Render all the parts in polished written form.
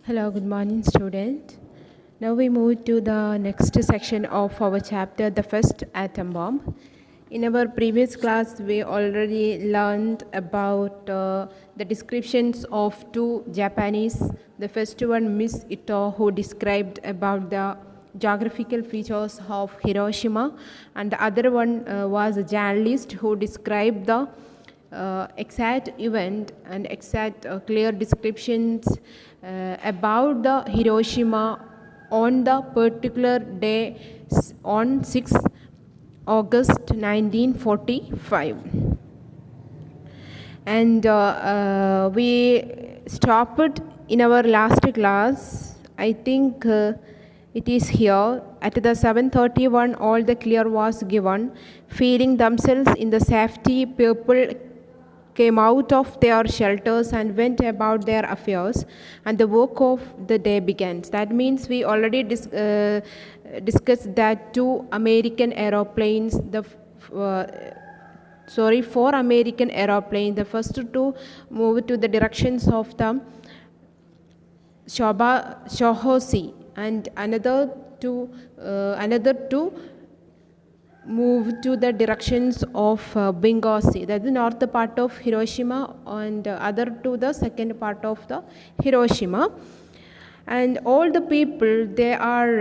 Hello, good morning, student. Now we move to the next section of our chapter, the first atom bomb. In our previous class, we already learned about the descriptions of two Japanese. The first one, Miss Ito, who described about the geographical features of Hiroshima, and the other one was a journalist who described the exact event and exact clear descriptions about the Hiroshima on the particular day on 6 August 1945. And we stopped in our last class. I think it is here at the 7:31. All the clear was given. Feeling themselves in the safety, people came out of their shelters and went about their affairs, and the work of the day begins. That means we already discussed that two American aeroplanes, four American aeroplanes. The first two moved to the directions of the Shohosi, and another two move to the directions of Benghazi, that is the north part of Hiroshima, and other to the second part of the Hiroshima. And all the people, they are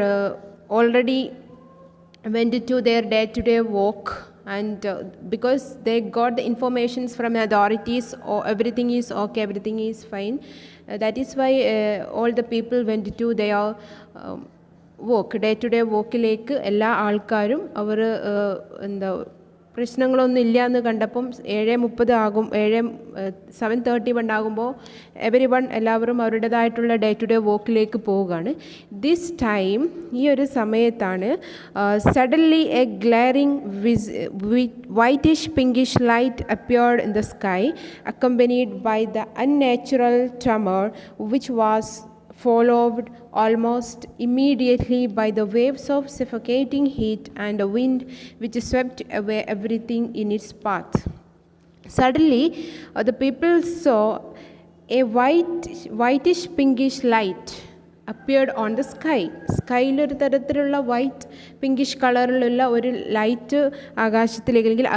already went to their day-to-day work, and because they got the informations from the authorities, or everything is okay, everything is fine, that is why all the people went to their work day to day വർക്കിലേക്ക് എല്ലാ ആൾക്കാരും അവർ എന്താ പ്രശ്നങ്ങളൊന്നും ഇല്ല എന്ന് കണ്ടപ്പം 7:30 ആകും 7:31 ആകുമ്പോൾ എല്ലാവരും അവരുടേതായിട്ടുള്ള ഡേ ടു ഡേ വർക്കിലേക്ക് പോവുകയാണ്. ദിസ് ടൈം, ഈ ഒരു സമയത്താണ് suddenly a glaring whitish pinkish light appeared in the sky accompanied by the unnatural tremor which was followed almost immediately by the waves of suffocating heat and a wind which swept away everything in its path. Suddenly, the people saw a whitish pinkish light appeared on the sky. സ്കൈയിൽ ഒരു തരത്തിലുള്ള white pinkish കളറിലുള്ള ഒരു light ആകാശത്തിലേക്ക് അല്ലെങ്കിൽ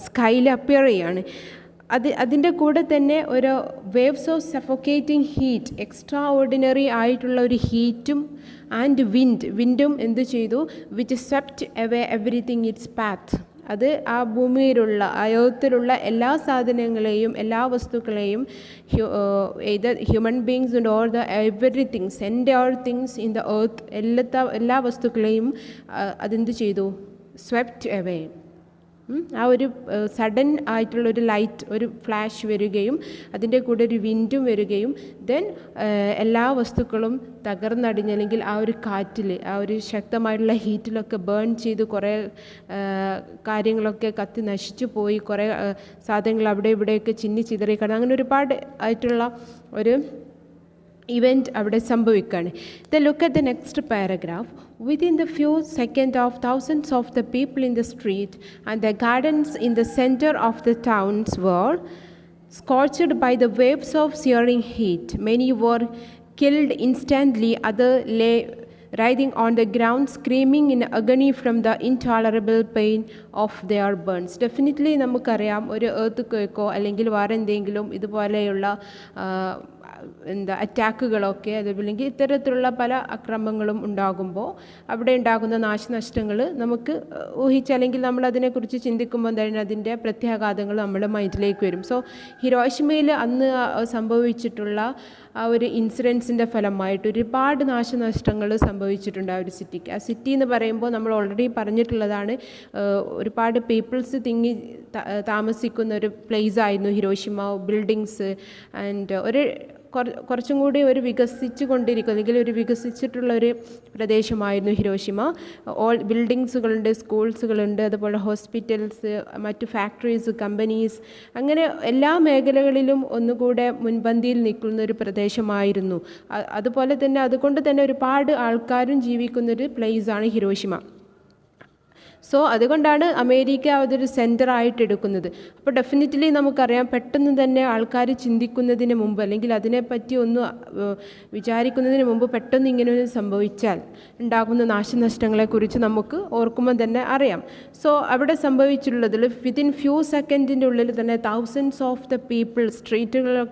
സ്കൈയിൽ appear ചെയ്യാണ്. അതിൻ്റെ കൂടെ തന്നെ ഒരു waves of suffocating heat, extraordinary ആയിട്ടുള്ള ഒരു ഹീറ്റും ആൻഡ് വിൻഡും എന്ത് ചെയ്തു, which swept away everything its path. അത് ആ ഭൂമിയിലുള്ള ആ എർത്തിലുള്ള എല്ലാ സാധനങ്ങളെയും എല്ലാ വസ്തുക്കളെയും human beings and all the everythings entire things in the earth എല്ലാ വസ്തുക്കളെയും അതെന്ത് ചെയ്തു, സ്വെപ്റ്റ് അവേ. ആ ഒരു സഡൻ ആയിട്ടുള്ളൊരു ലൈറ്റ്, ഒരു ഫ്ലാഷ് വരികയും അതിൻ്റെ കൂടെ ഒരു വിൻഡും വരികയും ദെൻ എല്ലാ വസ്തുക്കളും തകർന്നടിഞ്ഞ്, അല്ലെങ്കിൽ ആ ഒരു കാറ്റിൽ, ആ ഒരു ശക്തമായിട്ടുള്ള ഹീറ്റിലൊക്കെ ബേൺ ചെയ്ത് കുറേ കാര്യങ്ങളൊക്കെ കത്തി നശിച്ചു പോയി, കുറേ സാധനങ്ങൾ അവിടെ ഇവിടെയൊക്കെ ചിതറി കിടന്നു. അങ്ങനെ ഒരുപാട് ആയിട്ടുള്ള ഒരു ഇവൻറ്റ് അവിടെ സംഭവിക്കുകയാണ്. Look at the next paragraph. Within the few seconds of thousands of the people in the street and the gardens in the center of the towns were scorched by the waves of searing heat. Many were killed instantly, others lay writhing on the ground, screaming in agony from the intolerable pain of their burns. Definitely നമുക്കറിയാം, ഒരു earth ക്വേക്കോ അല്ലെങ്കിൽ വേറെ എന്തെങ്കിലും ഇതുപോലെയുള്ള അറ്റാക്കുകളൊക്കെ, അതല്ലെങ്കിൽ ഇത്തരത്തിലുള്ള പല അക്രമങ്ങളും ഉണ്ടാകുമ്പോൾ അവിടെ ഉണ്ടാകുന്ന നാശനഷ്ടങ്ങൾ നമുക്ക് ഊഹിച്ചല്ലെങ്കിൽ നമ്മൾ അതിനെക്കുറിച്ച് ചിന്തിക്കുമ്പോൾ എന്താണ് അതിൻ്റെ പ്രത്യാഘാതങ്ങൾ നമ്മുടെ മൈൻഡിലേക്ക് വരും. സോ ഹിരോഷിമയിൽ അന്ന് സംഭവിച്ചിട്ടുള്ള ആ ഒരു ഇൻസിഡൻസിൻ്റെ ഫലമായിട്ട് ഒരുപാട് നാശനഷ്ടങ്ങൾ സംഭവിച്ചിട്ടുണ്ട് ആ ഒരു സിറ്റിക്ക്. ആ സിറ്റി എന്ന് പറയുമ്പോൾ നമ്മൾ ഓൾറെഡി പറഞ്ഞിട്ടുള്ളതാണ്, ഒരുപാട് പീപ്പിൾസ് താമസിക്കുന്ന ഒരു പ്ലേസ് ആയിരുന്നു ഹിരോഷിമ. ബിൽഡിങ്സ് ആൻഡ് കുറച്ചും കൂടി ഒരു വികസിച്ചു കൊണ്ടിരിക്കും, അല്ലെങ്കിൽ ഒരു വികസിച്ചിട്ടുള്ള ഒരു പ്രദേശമായിരുന്നു ഹിരോഷിമ. ബിൽഡിങ്സുകളുണ്ട്, സ്കൂൾസുകളുണ്ട്, അതുപോലെ ഹോസ്പിറ്റൽസ്, മറ്റു ഫാക്ടറീസ്, കമ്പനീസ്, അങ്ങനെ എല്ലാ മേഖലകളിലും ഒന്നുകൂടെ മുൻപന്തിയിൽ നിൽക്കുന്ന ഒരു പ്രദേശമായിരുന്നു. അതുപോലെ തന്നെ അതുകൊണ്ട് തന്നെ ഒരുപാട് ആൾക്കാരും ജീവിക്കുന്നൊരു പ്ലേസാണ് ഹിരോഷിമ. സോ അതുകൊണ്ടാണ് അമേരിക്ക അതൊരു സെൻറ്ററായിട്ട് എടുക്കുന്നത്. അപ്പോൾ ഡെഫിനറ്റ്ലി നമുക്കറിയാം, പെട്ടെന്ന് തന്നെ ആൾക്കാർ ചിന്തിക്കുന്നതിന് മുമ്പ് അല്ലെങ്കിൽ അതിനെപ്പറ്റി ഒന്ന് വിചാരിക്കുന്നതിന് മുമ്പ് പെട്ടെന്ന് ഇങ്ങനെ സംഭവിച്ചാൽ ഉണ്ടാകുന്ന നാശനഷ്ടങ്ങളെക്കുറിച്ച് നമുക്ക് ഓർക്കുമ്പോൾ തന്നെ അറിയാം. സോ അവിടെ സംഭവിച്ചിട്ടുള്ളതിൽ വിത്തിൻ ഫ്യൂ സെക്കൻഡിൻ്റെ ഉള്ളിൽ തന്നെ തൗസൻഡ്സ് ഓഫ് ദ പീപ്പിൾ, സ്ട്രീറ്റുകളിലൊക്കെ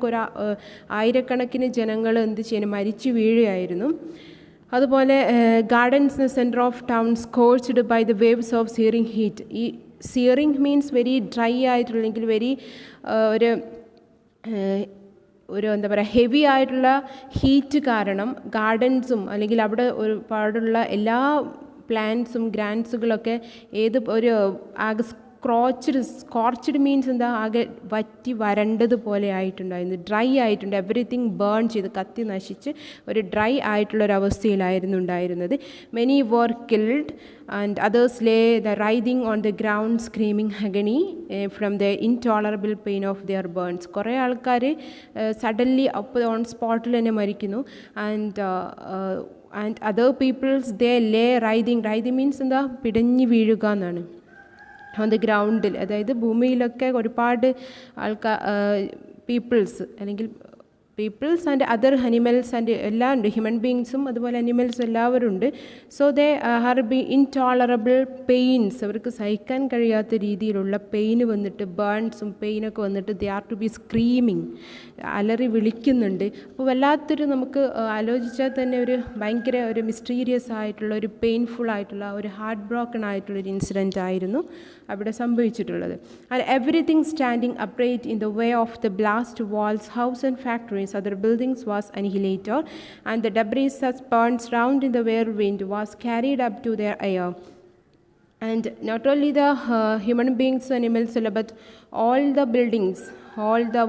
ആയിരക്കണക്കിന് ജനങ്ങൾ എന്ത് ചെയ്യുന്നു, മരിച്ചു വീഴുകയായിരുന്നു. അതുപോലെ gardens in the centre of town scorched by the waves of searing heat. ഈ സിയറിംഗ് മീൻസ് വെരി ഡ്രൈ ആയിട്ടുള്ള അല്ലെങ്കിൽ വെരി ഒരു എന്താ പറയുക, ഹെവി ആയിട്ടുള്ള ഹീറ്റ് കാരണം ഗാർഡൻസും അല്ലെങ്കിൽ അവിടെ ഒരുപാടുള്ള എല്ലാ പ്ലാന്റ്സും ഗ്രാൻസുകളൊക്കെ ഒരു ആകെ സ്കോർച്ച്ഡ് മീൻസ് എന്താ, ആകെ വറ്റി വരണ്ടതുപോലെ ആയിട്ടുണ്ടായിരുന്നു, ഡ്രൈ ആയിട്ടുണ്ട്. എവറിത്തിങ് ബേൺ ചെയ്ത് കത്തി നശിച്ച് ഒരു ഡ്രൈ ആയിട്ടുള്ളൊരവസ്ഥയിലായിരുന്നു ഉണ്ടായിരുന്നത്. Many were killed and others lay the writhing on the ground screaming agony from the intolerable pain of their burns. കുറേ ആൾക്കാർ സഡൻലി ഓൺ സ്പോട്ടിൽ തന്നെ മരിക്കുന്നു. And other peoples they lay writhing means എന്താ, പിടഞ്ഞു വീഴുക എന്നാണ്. ഓൺ ദ ഗ്രൗണ്ടിൽ, അതായത് ഭൂമിയിലൊക്കെ ഒരുപാട് പീപ്പിൾസ് അല്ലെങ്കിൽ peoples and other animals and എല്ലാം ഉണ്ട്, ഹ്യൂമൻ ബീങ്സും അതുപോലെ അനിമൽസും എല്ലാവരും ഉണ്ട്. So they are be intolerable pains, അവർക്ക് സഹിക്കാൻ കഴിയാത്ത രീതിയിലുള്ള പെയിന് വന്നിട്ട്, ബേൺസും പെയിനൊക്കെ വന്നിട്ട് they are to be screaming, അലറി വിളിക്കുന്നുണ്ട്. അപ്പോൾ വല്ലാത്തൊരു, നമുക്ക് ആലോചിച്ചാൽ തന്നെ ഒരു ഭയങ്കര ഒരു മിസ്റ്റീരിയസ് ആയിട്ടുള്ള ഒരു പെയിൻഫുൾ ആയിട്ടുള്ള ഒരു ഹാർട്ട് ബ്രോക്കൺ ആയിട്ടുള്ളൊരു ഇൻസിഡൻ്റ് ആയിരുന്നു അവിടെ സംഭവിച്ചിട്ടുള്ളത്. And everything standing upright in the way of the blast walls, house and factories, other buildings was annihilated, and the debris that burnt round in the whirlwind was carried up to their air. And not only the human beings, animals, but all the buildings, all the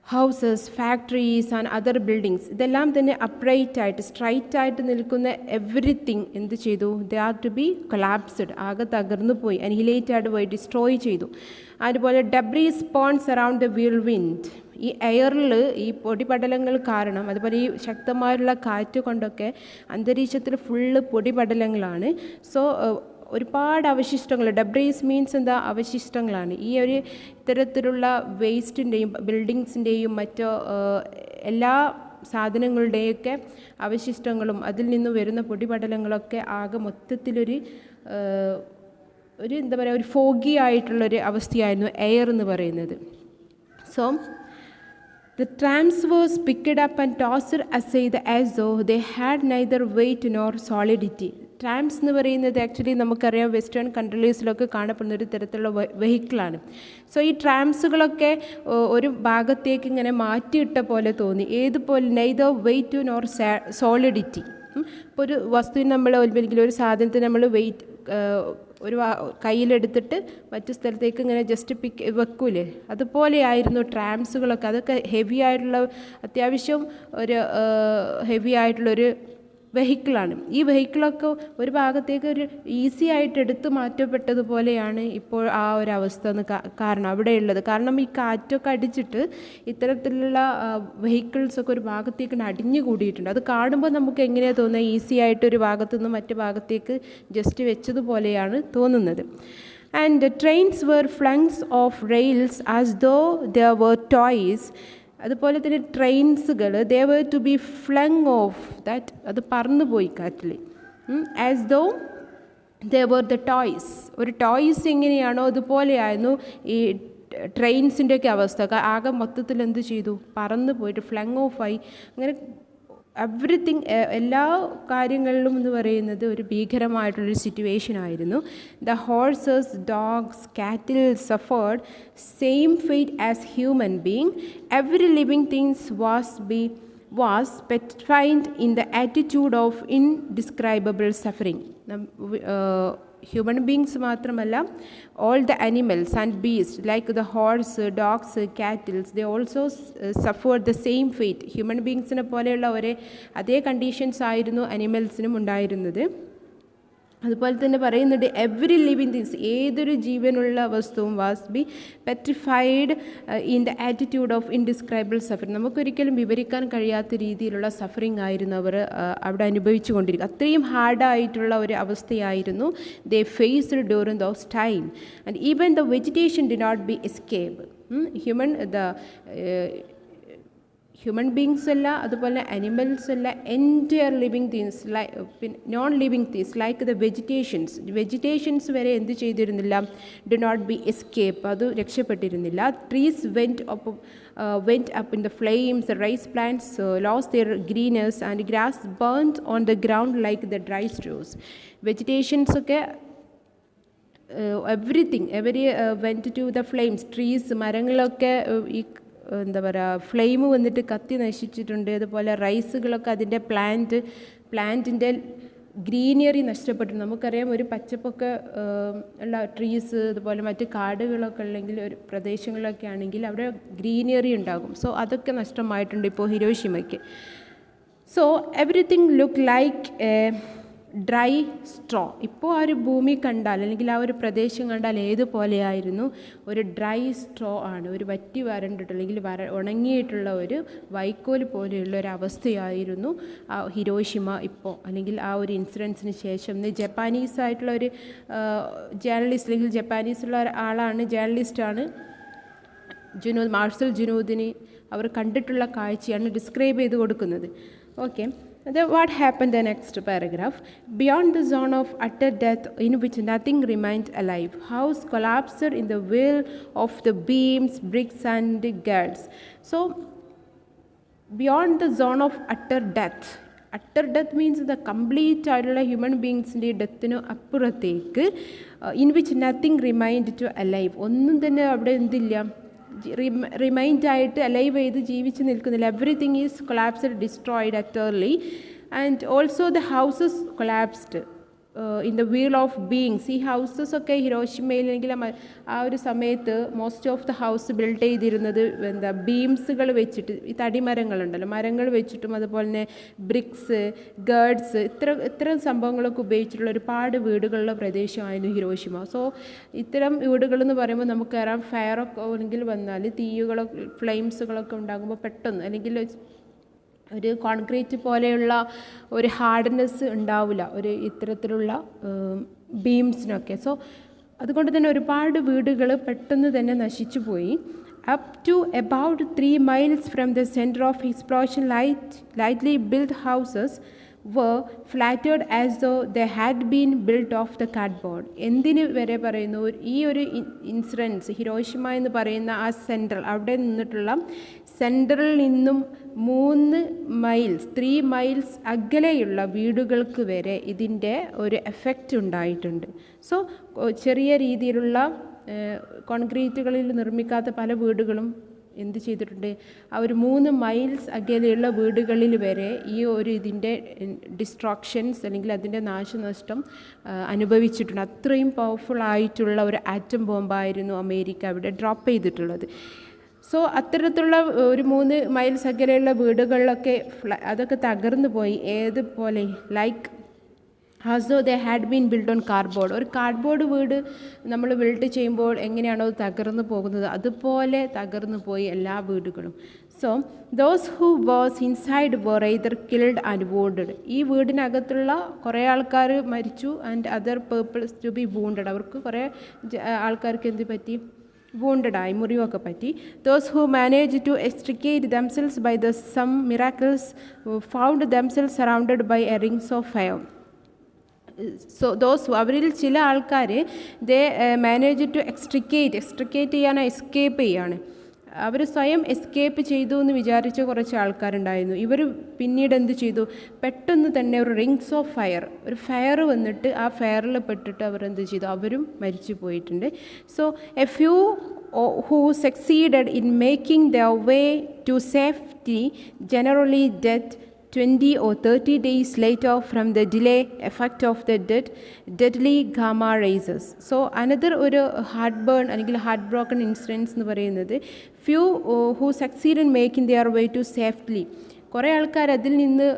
houses, factories and other buildings, ഇതെല്ലാം തന്നെ upright ആയിട്ട് straight ആയിട്ട് നിൽക്കുന്ന everything എന്ത് ചെയ്തു, they are to be collapsed, ആകെ തകർന്നു പോയി, അനിഹിലേറ്റ് ആയിട്ട് പോയി, ഡിസ്ട്രോയ് ചെയ്തു. അതുപോലെ debris spawns around the whirlwind, ഈ എയറിൽ ഈ പൊടിപടലങ്ങൾ കാരണം, അതുപോലെ ഈ ശക്തമായുള്ള കാറ്റ് കൊണ്ടൊക്കെ അന്തരീക്ഷത്തിൽ ഫുള്ള് പൊടിപടലങ്ങളാണ്. സോ ഒരുപാട് അവശിഷ്ടങ്ങൾ, ഡെബ്രീസ് മീൻസ് എന്താ, അവശിഷ്ടങ്ങളാണ്. ഈ ഒരു ഇത്തരത്തിലുള്ള വേസ്റ്റിൻ്റെയും ബിൽഡിങ്സിൻ്റെയും മറ്റോ എല്ലാ സാധനങ്ങളുടെയൊക്കെ അവശിഷ്ടങ്ങളും അതിൽ നിന്ന് വരുന്ന പൊടിപടലങ്ങളൊക്കെ ആകെ മൊത്തത്തിലൊരു എന്താ പറയുക, ഒരു ഫോഗി ആയിട്ടുള്ളൊരു അവസ്ഥയായിരുന്നു എയർ എന്ന് പറയുന്നത്. So the trams was picked up and tossed aside as though they had neither weight nor solidity. Trams എന്ന് പറയുന്നത് ആക്ച്വലി നമുക്കറിയാം വെസ്റ്റേൺ കൺട്രീസിലൊക്കെ കാണപ്പെടുന്ന ഒരു തരത്തിലുള്ള വെഹിക്കിളാണ്. സോ ഈ ട്രാംസുകളൊക്കെ ഒരു ഭാഗത്തേക്ക് ഇങ്ങനെ മാറ്റിയിട്ട പോലെ തോന്നി, ഏതുപോലെ നെയ്തർ വെയിറ്റ് നോർ സോളിഡിറ്റി. ഇപ്പോൾ ഒരു വസ്തുവിന് നമ്മൾ അല്ലെങ്കിൽ ഒരു സാധനത്തിന് നമ്മൾ വെയിറ്റ് ഒരു കയ്യിലെടുത്തിട്ട് മറ്റു സ്ഥലത്തേക്ക് ഇങ്ങനെ ജസ്റ്റ് വെക്കൂലേ, അതുപോലെയായിരുന്നു ട്രാംസുകളൊക്കെ. അതൊക്കെ ഹെവി ആയിട്ടുള്ള, അത്യാവശ്യം ഒരു ഹെവി ആയിട്ടുള്ളൊരു വെഹിക്കിളാണ്. ഈ വെഹിക്കിളൊക്കെ ഒരു ഭാഗത്തേക്ക് ഒരു ഈസി ആയിട്ട് എടുത്തു മാറ്റപ്പെട്ടതുപോലെയാണ് ഇപ്പോൾ ആ ഒരു അവസ്ഥ കാരണം അവിടെയുള്ളത്. കാരണം ഈ കാറ്റൊക്കെ അടിച്ചിട്ട് ഇത്തരത്തിലുള്ള വെഹിക്കിൾസൊക്കെ ഒരു ഭാഗത്തേക്ക് അടിഞ്ഞു കൂടിയിട്ടുണ്ട്. അത് കാണുമ്പോൾ നമുക്ക് എങ്ങനെയാണ് തോന്നുന്നത്, ഈസി ആയിട്ട് ഒരു ഭാഗത്തു നിന്ന് മറ്റു ഭാഗത്തേക്ക് ജസ്റ്റ് വെച്ചതുപോലെയാണ് തോന്നുന്നത്. And trains were flungs off rails as though there were toys. അതുപോലെ തന്നെ ട്രെയിൻസുകൾ they were to be flung off that, അത് പറന്നു പോയി കാറ്റിൽ. As though they were the toys, ഒരു ടോയ്സ് എങ്ങനെയാണോ അതുപോലെയായിരുന്നു ഈ ട്രെയിൻസിൻ്റെയൊക്കെ അവസ്ഥ. ആകെ മൊത്തത്തിൽ എന്ത് ചെയ്തു, പറന്നു പോയിട്ട് ഫ്ലങ് ഓഫായി. അങ്ങനെ എവറിത്തിങ്, എല്ലാ കാര്യങ്ങളിലും എന്ന് പറയുന്നത് ഒരു ഭീകരമായിട്ടുള്ളൊരു സിറ്റുവേഷൻ ആയിരുന്നു. The horses, dogs, cattle suffered same fate as human being. Every living things was petrified in the attitude of indescribable suffering. Human beings മാത്രമല്ല, all the animals and beast like the horse, dogs, cattles, they also suffered the same fate. Human ബീങ്സിനെ പോലെയുള്ള അതേ conditions ആയിരുന്നു അനിമൽസിനും ഉണ്ടായിരുന്നത്. അതുപോലെ തന്നെ പറയുന്നുണ്ട് every living things, ഏതൊരു ജീവനുള്ള വസ്തുവും was B petrified in the attitude of indescribable suffering. നമുക്കൊരിക്കലും വിവരിക്കാൻ കഴിയാത്ത രീതിയിലുള്ള സഫറിങ് ആയിരുന്നു അവർ അവിടെ അനുഭവിച്ചു കൊണ്ടിരിക്കുക. അത്രയും ഹാർഡായിട്ടുള്ള ഒരു അവസ്ഥയായിരുന്നു they faced during those time. And even the vegetation did not be escape. Human beings അല്ല, അതുപോലെ അനിമൽസ് അല്ല, entire living things non living things like the vegetations വരെ എന്ത് ചെയ്തിരുന്നില്ല, ഡു നോട്ട് ബി എസ്കേപ്പ്, അത് രക്ഷപ്പെട്ടിരുന്നില്ല. Trees went up in the flames, the rice plants lost their greenness and grass burnt on the ground like the dry straws. Vegetations ഒക്കെ every went to the flames, trees മരങ്ങളൊക്കെ ഈ എന്താ പറയുക flame വന്നിട്ട് കത്തി നശിച്ചിട്ടുണ്ട്. അതുപോലെ റൈസുകളൊക്കെ അതിൻ്റെ പ്ലാന്റിൻ്റെ ഗ്രീനറി നഷ്ടപ്പെട്ടിട്ടുണ്ട്. നമുക്കറിയാം ഒരു പച്ചപ്പൊക്കെ ഉള്ള ട്രീസ് അതുപോലെ മറ്റ് കാടുകളൊക്കെ ഉണ്ടെങ്കിൽ ഒരു പ്രദേശങ്ങളൊക്കെ ആണെങ്കിൽ അവിടെ ഗ്രീനറി ഉണ്ടാകും. സോ അതൊക്കെ നഷ്ടമായിട്ടുണ്ട് ഇപ്പോൾ ഹിരോഷിമയ്ക്ക്. So everything look like a dry straw. ഇപ്പോൾ ആ ഒരു ഭൂമി കണ്ടാൽ അല്ലെങ്കിൽ ആ ഒരു പ്രദേശം കണ്ടാൽ ഏതുപോലെയായിരുന്നു, ഒരു ഡ്രൈ സ്ട്രോ ആണ്, ഒരു വറ്റി വരണ്ടിട്ട് അല്ലെങ്കിൽ ഉണങ്ങിയിട്ടുള്ള ഒരു വൈക്കോൽ പോലെയുള്ള ഒരു അവസ്ഥയായിരുന്നു ആ ഹിരോഷിമ ഇപ്പോൾ, അല്ലെങ്കിൽ ആ ഒരു ഇൻസിഡൻസിന് ശേഷം. ജപ്പാനീസ് ആയിട്ടുള്ള ഒരു ജേർണലിസ്റ്റ് അല്ലെങ്കിൽ ജപ്പാനീസുള്ള ആളാണ്, ജേർണലിസ്റ്റാണ് മാർസൽ ജുനൂദിന് അവർ കണ്ടിട്ടുള്ള കാഴ്ചയാണ് ഡിസ്ക്രൈബ് ചെയ്ത് കൊടുക്കുന്നത്. Okay, what happened the next paragraph? Beyond the zone of utter death in which nothing remained alive, house collapsed in the whirl of the beams, bricks and girds. So beyond the zone of utter death means the complete ആയിട്ടുള്ള human ബീങ്സിൻ്റെ ഡെത്തിനു അപ്പുറത്തേക്ക്, in which nothing remained to alive, ഒന്നും തന്നെ അവിടെ എന്തില്ല, remind ആയിട്ട് alive ചെയ്ത് ജീവിച്ച് നിൽക്കുന്നില്ല. Everything is collapsed, destroyed utterly. And also the houses collapsed in the wheel of beings. ഈ ഹൗസസ് ഒക്കെ ഹിരോഷിമയിൽ അല്ലെങ്കിൽ ആ ഒരു സമയത്ത് most of the house build ചെയ്തിരുന്നത് ബീംസുകൾ വെച്ചിട്ട്, ഈ തടിമരങ്ങളുണ്ടല്ലോ, മരങ്ങൾ വെച്ചിട്ടും അതുപോലെ തന്നെ ബ്രിക്സ്, ഗേർഡ്സ്, ഇത്തരം സംഭവങ്ങളൊക്കെ ഉപയോഗിച്ചിട്ടുള്ള ഒരുപാട് വീടുകളുള്ള പ്രദേശമായിരുന്നു ഹിരോഷിമ. സോ ഇത്തരം വീടുകളെന്ന് പറയുമ്പോൾ നമുക്കറിയാം ഫയറൊക്കെ അല്ലെങ്കിൽ വന്നാൽ ഫ്ലെയിംസുകളൊക്കെ ഉണ്ടാകുമ്പോൾ പെട്ടെന്ന്, അല്ലെങ്കിൽ ഒരു കോൺക്രീറ്റ് പോലെയുള്ള ഒരു ഹാർഡ്നെസ് ഉണ്ടാവില്ല ഒരു ഇത്തരത്തിലുള്ള ബീംസിനൊക്കെ. സോ അതുകൊണ്ട് തന്നെ ഒരുപാട് വീടുകൾ പെട്ടെന്ന് തന്നെ നശിച്ചു പോയി. Up to about 3 miles from the center of explosion, lightly built houses were flattered as though they had been built of the cardboard. എന്തിന് വരെ പറയുന്നു, ഈ ഒരു ഇൻസിഡൻസ് ഹിരോഷിമ എന്ന് പറയുന്ന ആ സെൻട്രൽ, അവിടെ നിന്നിട്ടുള്ള സെൻട്രലിൽ നിന്നും 3 മൈൽസ് അകലെയുള്ള വീടുകൾക്ക് വരെ ഇതിൻ്റെ ഒരു എഫക്റ്റ് ഉണ്ടായിട്ടുണ്ട്. സോ ചെറിയ രീതിയിലുള്ള കോൺക്രീറ്റുകളിൽ നിർമ്മിക്കാത്ത പല വീടുകളും എന്ത് ചെയ്തിട്ടുണ്ട്, ആ ഒരു 3 മൈൽസ് അകലെയുള്ള വീടുകളിൽ വരെ ഈ ഒരു ഇതിൻ്റെ ഡിസ്ട്രക്ഷൻസ് അല്ലെങ്കിൽ അതിൻ്റെ നാശനഷ്ടം അനുഭവിച്ചിട്ടുണ്ട്. അത്രയും പവർഫുൾ ആയിട്ടുള്ള ഒരു ആറ്റം ബോംബായിരുന്നു അമേരിക്ക അവിടെ ഡ്രോപ്പ് ചെയ്തിട്ടുള്ളത്. സോ അത്തരത്തിലുള്ള ഒരു 3 മൈൽസ് അകലെയുള്ള വീടുകളിലൊക്കെ അതൊക്കെ തകർന്നു പോയി. ഏതുപോലെ, like as though they had been build on cardboard. ഒരു കാർഡ്ബോർഡ് വീട് നമ്മൾ ബിൽഡ് ചെയ്യുമ്പോൾ എങ്ങനെയാണോ തകർന്നു പോകുന്നത്, അതുപോലെ തകർന്നു പോയി എല്ലാ വീടുകളും. So those who was inside were either killed and wounded. ഈ വീടിനകത്തുള്ള കുറേ ആൾക്കാർ മരിച്ചു, and other peoples to be wounded. അവർക്ക് കുറേ ആൾക്കാർക്ക് എന്ത് പറ്റി, വൂണ്ടഡായി, മുറിവൊക്കെ പറ്റി. Those who manage to extricate themselves by the some miracles found themselves surrounded by a rings of fire. So അവരിൽ ചില ആൾക്കാർ ദേ മാനേജ് ടു എക്സ്ട്രിക്കേറ്റ് ചെയ്യാണ്, എസ്കേപ്പ് ചെയ്യാണ്. അവർ സ്വയം എസ്കേപ്പ് ചെയ്തു എന്ന് വിചാരിച്ച കുറച്ച് ആൾക്കാരുണ്ടായിരുന്നു. ഇവർ പിന്നീട് എന്ത് ചെയ്തു, പെട്ടെന്ന് തന്നെ ഒരു റിങ്സ് ഓഫ് ഫയർ, ഒരു ഫയർ വന്നിട്ട് ആ ഫയറിൽ പെട്ടിട്ട് അവർ എന്ത് ചെയ്തു, അവരും മരിച്ചു പോയിട്ടുണ്ട്. So A few who succeeded in making their way to safety generally dead 20 or 30 days later from the delay effect of the deadly gamma rays. So another ഒരു heart burn അല്ലെങ്കിൽ ഹാർട്ട് ബ്രോക്കൺ ഇൻസിഡൻസ് എന്ന് പറയുന്നത് few who succeed in making their way to safely. കുറേ ആൾക്കാർ അതിൽ നിന്ന്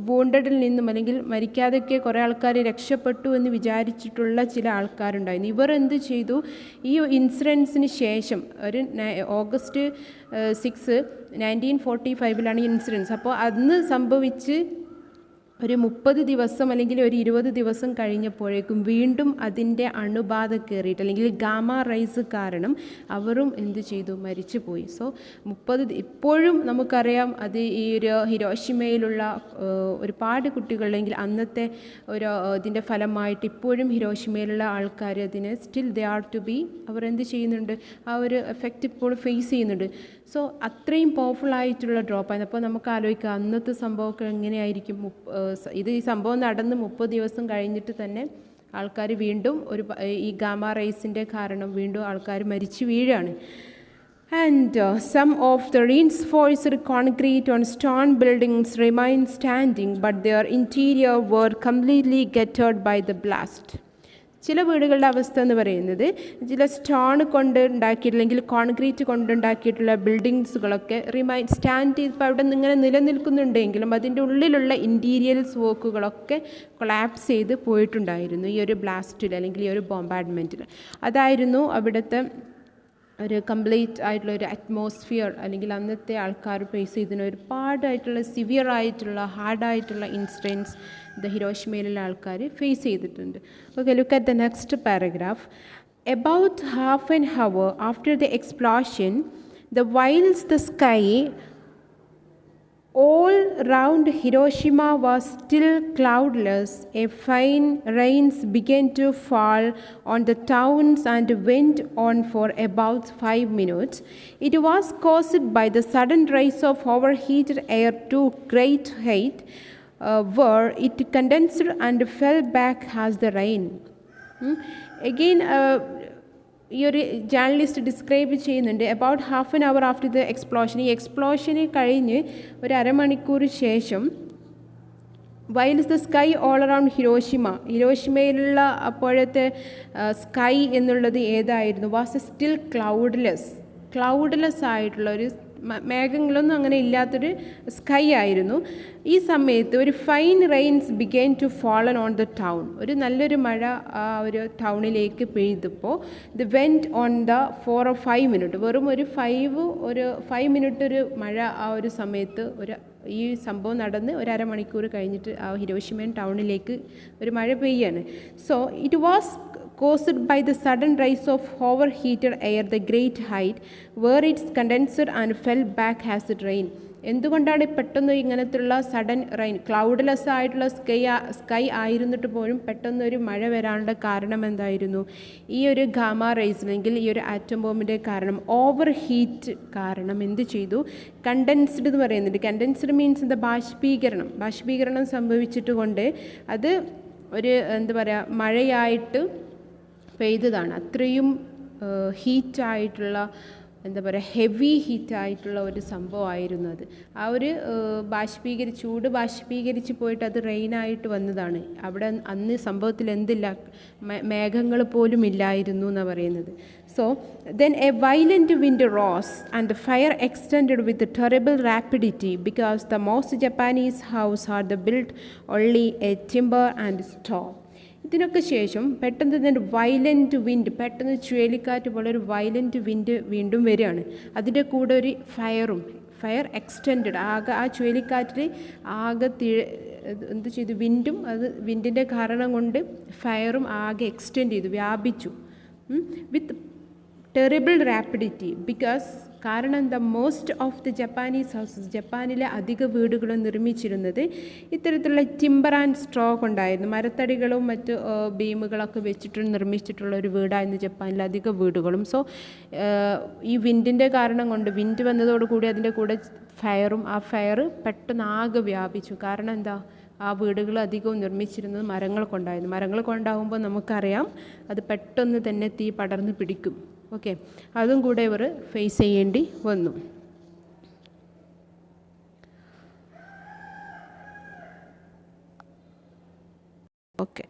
വൂണ്ടഡിൽ നിന്നും അല്ലെങ്കിൽ മരിക്കാതെയൊക്കെ കുറേ ആൾക്കാർ രക്ഷപ്പെട്ടു എന്ന് വിചാരിച്ചിട്ടുള്ള ചില ആൾക്കാരുണ്ടായിരുന്നു. ഇവർ എന്ത് ചെയ്തു, ഈ ഇൻസിഡൻസിന് ശേഷം ഒരു ഓഗസ്റ്റ് 6, 1945 ഇൻസിഡൻസ്. അപ്പോൾ അന്ന് സംഭവിച്ച് ഒരു 30 ദിവസം അല്ലെങ്കിൽ ഒരു 20 ദിവസം കഴിഞ്ഞപ്പോഴേക്കും വീണ്ടും അതിൻ്റെ അണുബാധ കയറിയിട്ട് അല്ലെങ്കിൽ ഗാമ റൈസ് കാരണം അവരും എന്ത് ചെയ്തു, മരിച്ചു പോയി. സോ ഇപ്പോഴും നമുക്കറിയാം അത് ഈ ഒരു ഹിരോഷിമയിലുള്ള ഒരുപാട് കുട്ടികൾ അല്ലെങ്കിൽ അന്നത്തെ ഒരു ഇതിൻ്റെ ഫലമായിട്ട് ഇപ്പോഴും ഹിരോഷിമയിലുള്ള ആൾക്കാർ അതിന് still they are to be, അവർ എന്ത് ചെയ്യുന്നുണ്ട്, ആ ഒരു എഫക്റ്റ് ഇപ്പോൾ ഫേസ് ചെയ്യുന്നുണ്ട്. സോ അത്രയും പവർഫുൾ ആയിട്ടുള്ള ഡ്രോപ്പായിരുന്നു. അപ്പോൾ നമുക്ക് ആലോചിക്കാം അന്നത്തെ സംഭവമൊക്കെ എങ്ങനെയായിരിക്കും. ഈ സംഭവം നടന്ന് 30 ദിവസം കഴിഞ്ഞിട്ട് തന്നെ ആൾക്കാർ വീണ്ടും ഈ ഗാമ റേസിൻ്റെ കാരണം വീണ്ടും ആൾക്കാർ മരിച്ചു വീഴാണ്. And some of the reinforced concrete and stone buildings remain standing, but their interior were completely gutted by the blast. ചില വീടുകളുടെ അവസ്ഥ എന്ന് പറയുന്നത് ചില സ്റ്റോൺ കൊണ്ട് ഉണ്ടാക്കിയിട്ടില്ലെങ്കിൽ കോൺക്രീറ്റ് കൊണ്ടുണ്ടാക്കിയിട്ടുള്ള ബിൽഡിങ്സുകളൊക്കെ സ്റ്റാൻഡ് ചെയ്തപ്പോൾ അവിടെ നിന്ന് ഇങ്ങനെ നിലനിൽക്കുന്നുണ്ടെങ്കിലും അതിൻ്റെ ഉള്ളിലുള്ള ഇൻറ്റീരിയൽസ് വർക്കുകളൊക്കെ കൊളാപ്സ് ചെയ്ത് പോയിട്ടുണ്ടായിരുന്നു ഈ ഒരു ബ്ലാസ്റ്റിൽ അല്ലെങ്കിൽ ഈ ഒരു ബോംബാർഡ്മെൻറ്റിൽ. അതായിരുന്നു അവിടുത്തെ ഒരു കംപ്ലീറ്റ് ആയിട്ടുള്ള ഒരു അറ്റ്മോസ്ഫിയർ അല്ലെങ്കിൽ അന്നത്തെ ആൾക്കാർ ഫേസ് ചെയ്തിരുന്ന ഒരുപാടായിട്ടുള്ള സിവിയർ ആയിട്ടുള്ള ഹാർഡായിട്ടുള്ള ഇൻസിഡൻസ് ഹിരോഷിമയിലുള്ള ആൾക്കാർ ഫേസ് ചെയ്തിട്ടുണ്ട്. Okay, look at the next paragraph. About half an hour after the explosion, whilst the sky all round Hiroshima was still cloudless, a fine rains began to fall on the towns and went on for about 5 minutes. It was caused by the sudden rise of overheated air to great height, where it condensed and fell back as the rain. Again, ഈ ഒരു journalist describe ചെയ്യുന്നുണ്ട് about half an hour after the explosion. ഈ എക്സ്പ്ലോഷന് കഴിഞ്ഞ് ഒരു അരമണിക്കൂർ ശേഷം വൈൽസ് the sky all around ഹിരോഷിമയിലുള്ള അപ്പോഴത്തെ sky എന്നുള്ളത് ഏതായിരുന്നു, വാസ് സ്റ്റിൽ ക്ലൗഡ്ലെസ് ആയിട്ടുള്ള ഒരു മേഘങ്ങളൊന്നും അങ്ങനെ ഇല്ലാത്തൊരു സ്കൈ ആയിരുന്നു. ഈ സമയത്ത് ഒരു fine rains began to fallen on the town. ഒരു നല്ലൊരു മഴ ആ ഒരു ടൗണിലേക്ക് പെയ്തപ്പോൾ the went on the 4 or 5 minutes, വെറും ഒരു 5 minutes ഒരു മഴ ആ ഒരു സമയത്ത് ഈ സംഭവം നടന്ന് ഒരു അരമണിക്കൂർ കഴിഞ്ഞിട്ട് ആ ഹിരോഷിമൻ ടൗണിലേക്ക് ഒരു മഴ പെയ്യാണ്. So it was caused by the sudden rise of overheated air, the great height, where it condensed and fell back as it rain. എന്തുകൊണ്ടാണ് പെട്ടെന്ന് ഇങ്ങനത്തുള്ള സഡൻ റെയിൻ, ക്ലൗഡ്ലെസ് ആയിട്ടുള്ള സ്കൈ ആയിരുന്നിട്ട് പോലും പെട്ടെന്ന് ഒരു മഴ വരാനുള്ള കാരണം എന്തായിരുന്നു? ഈ ഒരു ഗാമ റേസ് അല്ലെങ്കിൽ ഈ ഒരു ആറ്റം ബോംബിൻ്റെ കാരണം, ഓവർ ഹീറ്റ് കാരണം എന്ത് ചെയ്തു, കണ്ടൻസ്ഡ് എന്ന് പറയുന്നുണ്ട്. കണ്ടൻസ്ഡ് മീൻസ് എന്താ, ബാഷ്പീകരണം സംഭവിച്ചിട്ട് കൊണ്ട് അത് ഒരു എന്താ പറയുക മഴയായിട്ട് പെയ്തതാണ്. അത്രയും ഹീറ്റായിട്ടുള്ള എന്താ പറയുക ഹെവി ഹീറ്റായിട്ടുള്ള ഒരു സംഭവമായിരുന്നു അത്. ആ ഒരു ചൂട് ബാഷ്പീകരിച്ച് പോയിട്ട് അത് റെയിനായിട്ട് വന്നതാണ്. അവിടെ അന്ന് സംഭവത്തിൽ എന്തില്ല, മേഘങ്ങൾ പോലും ഇല്ലായിരുന്നു എന്നാണ് പറയുന്നത്. So then a violent wind rose and the fire extended with terrible rapidity because the most Japanese houses are built only a timber and stone. ഇതിനൊക്കെ ശേഷം പെട്ടെന്ന് തന്നെ വയലൻറ്റ് വിൻഡ്, പെട്ടെന്ന് ചുഴലിക്കാറ്റ് പോലെ ഒരു വയലൻറ്റ് വിൻഡ് വീണ്ടും വരികയാണ്. അതിൻ്റെ കൂടെ ഒരു ഫയർ എക്സ്റ്റെൻഡ് ആകെ ആ ചുഴലിക്കാറ്റിൽ ആകെ എന്ത് ചെയ്തു, വിൻഡിൻ്റെ കാരണം കൊണ്ട് ഫയറും ആകെ എക്സ്റ്റെൻഡ് ചെയ്തു, വ്യാപിച്ചു. വിത്ത് ടെറിബിൾ റാപ്പിഡിറ്റി കാരണം the most of the Japanese houses, ജപ്പാനിലെ അധിക വീടുകളും നിർമ്മിച്ചിരുന്നത് ഇത്തരത്തിലുള്ള ടിമ്പർ ആൻഡ് സ്ട്രോ കൊണ്ടായിരുന്നു. മരത്തടികളും മറ്റ് ബീമുകളൊക്കെ വെച്ചിട്ട് നിർമ്മിച്ചിട്ടുള്ള ഒരു വീടായിരുന്നു ജപ്പാനിലെ അധിക വീടുകളും. സോ ഈ വിൻഡിൻ്റെ കാരണം കൊണ്ട്, വിൻഡ് വന്നതോടുകൂടി അതിൻ്റെ കൂടെ ആ ഫയർ പെട്ടെന്ന് ആകെ വ്യാപിച്ചു. കാരണം എന്താ, ആ വീടുകൾ അധികവും നിർമ്മിച്ചിരുന്നത് മരങ്ങൾ കൊണ്ടായിരുന്നു. മരങ്ങൾ കൊണ്ടാകുമ്പോൾ നമുക്കറിയാം അത് പെട്ടെന്ന് തന്നെ തീ പടർന്ന് പിടിക്കും. ഓക്കെ, അതും കൂടെ ഇവർ ഫേസ് ചെയ്യേണ്ടി വന്നു. ഓക്കെ.